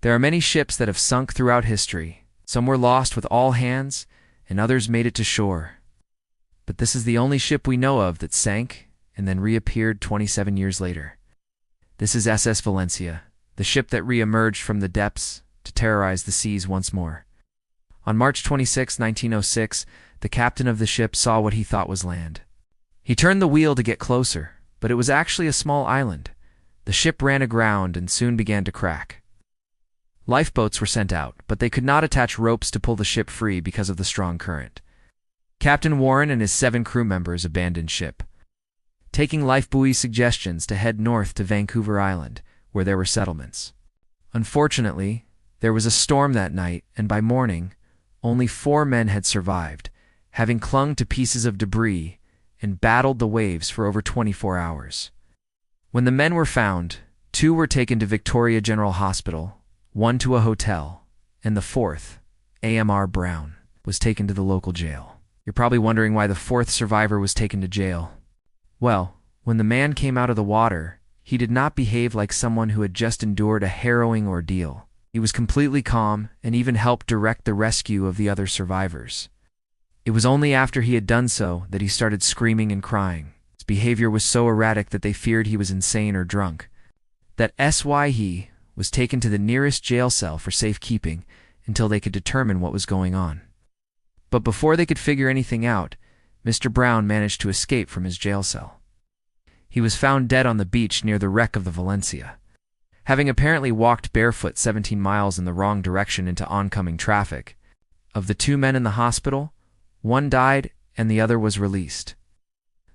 There are many ships that have sunk throughout history. Some were lost with all hands, and others made it to shore. But this is the only ship we know of that sank and then reappeared 27 years later. This is SS Valencia, the ship that re-emerged from the depths to terrorize the seas once more. On March 26, 1906, the captain of the ship saw what he thought was land. He turned the wheel to get closer, but it was actually a small island. The ship ran aground and soon began to crack. Lifeboats were sent out, but they could not attach ropes to pull the ship free because of the strong current. Captain Warren and his 7 crew members abandoned ship, taking lifebuoy suggestions to head north to Vancouver Island, where there were settlements. Unfortunately, there was a storm that night, and by morning, only 4 men had survived, having clung to pieces of debris and battled the waves for over 24 hours. When the men were found, 2 were taken to Victoria General Hospital, 1 to a hotel, and the 4th, AMR Brown, was taken to the local jail. You're probably wondering why the 4th survivor was taken to jail. Well, when the man came out of the water, he did not behave like someone who had just endured a harrowing ordeal. He was completely calm and even helped direct the rescue of the other survivors. It was only after he had done so that he started screaming and crying. His behavior was so erratic that they feared he was insane or drunk. He was taken to the nearest jail cell for safekeeping until they could determine what was going on. But before they could figure anything out, Mr. Brown managed to escape from his jail cell. He was found dead on the beach near the wreck of the Valencia, having apparently walked barefoot 17 miles in the wrong direction into oncoming traffic. Of the 2 men in the hospital, 1 died and the other was released.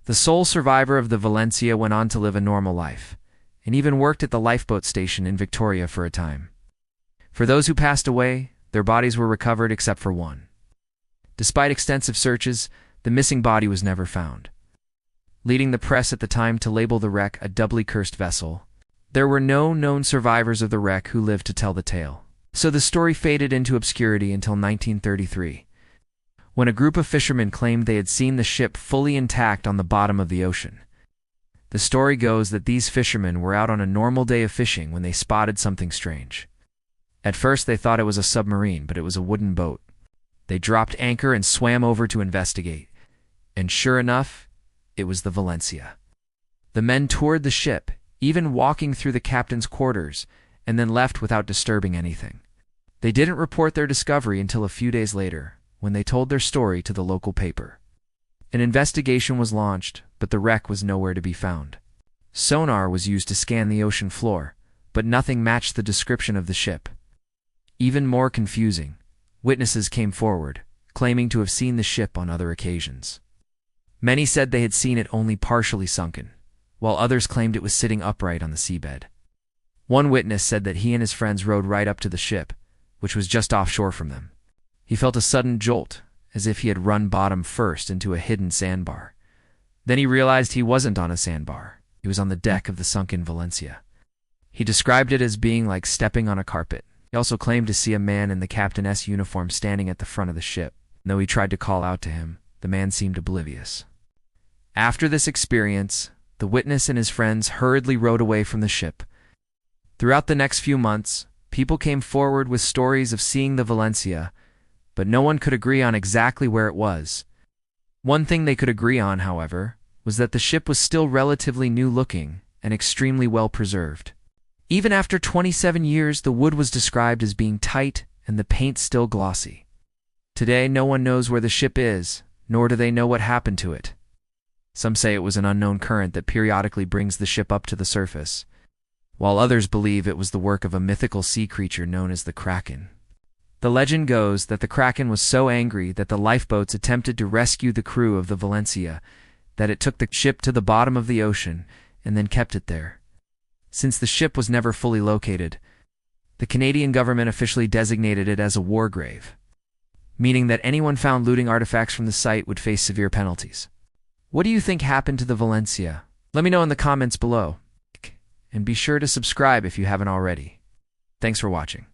The sole survivor of the Valencia went on to live a normal life, and even worked at the lifeboat station in Victoria for a time. For those who passed away, their bodies were recovered except for 1. Despite extensive searches, the missing body was never found, leading the press at the time to label the wreck a doubly cursed vessel. There were no known survivors of the wreck who lived to tell the tale. So the story faded into obscurity until 1933, when a group of fishermen claimed they had seen the ship fully intact on the bottom of the ocean. The story goes that these fishermen were out on a normal day of fishing when they spotted something strange. At first they thought it was a submarine, but it was a wooden boat. They dropped anchor and swam over to investigate, and sure enough, it was the Valencia. The men toured the ship, even walking through the captain's quarters, and then left without disturbing anything. They didn't report their discovery until a few days later, when they told their story to the local paper. An investigation was launched, but the wreck was nowhere to be found. Sonar was used to scan the ocean floor, but nothing matched the description of the ship. Even more confusing, witnesses came forward, claiming to have seen the ship on other occasions. Many said they had seen it only partially sunken, while others claimed it was sitting upright on the seabed. One witness said that he and his friends rowed right up to the ship, which was just offshore from them. He felt a sudden jolt, as if he had run bottom first into a hidden sandbar. Then he realized he wasn't on a sandbar. He was on the deck of the sunken Valencia. He described it as being like stepping on a carpet. He also claimed to see a man in the captain's uniform standing at the front of the ship. Though he tried to call out to him, the man seemed oblivious. After this experience, the witness and his friends hurriedly rowed away from the ship. Throughout the next few months, people came forward with stories of seeing the Valencia, but no one could agree on exactly where it was. One thing they could agree on, however, was that the ship was still relatively new-looking and extremely well-preserved. Even after 27 years, the wood was described as being tight and the paint still glossy. Today, no one knows where the ship is, nor do they know what happened to it. Some say it was an unknown current that periodically brings the ship up to the surface, while others believe it was the work of a mythical sea creature known as the Kraken. The legend goes that the Kraken was so angry that the lifeboats attempted to rescue the crew of the Valencia, that it took the ship to the bottom of the ocean and then kept it there. Since the ship was never fully located, the Canadian government officially designated it as a war grave, meaning that anyone found looting artifacts from the site would face severe penalties. What do you think happened to the Valencia? Let me know in the comments below. And be sure to subscribe if you haven't already. Thanks for watching.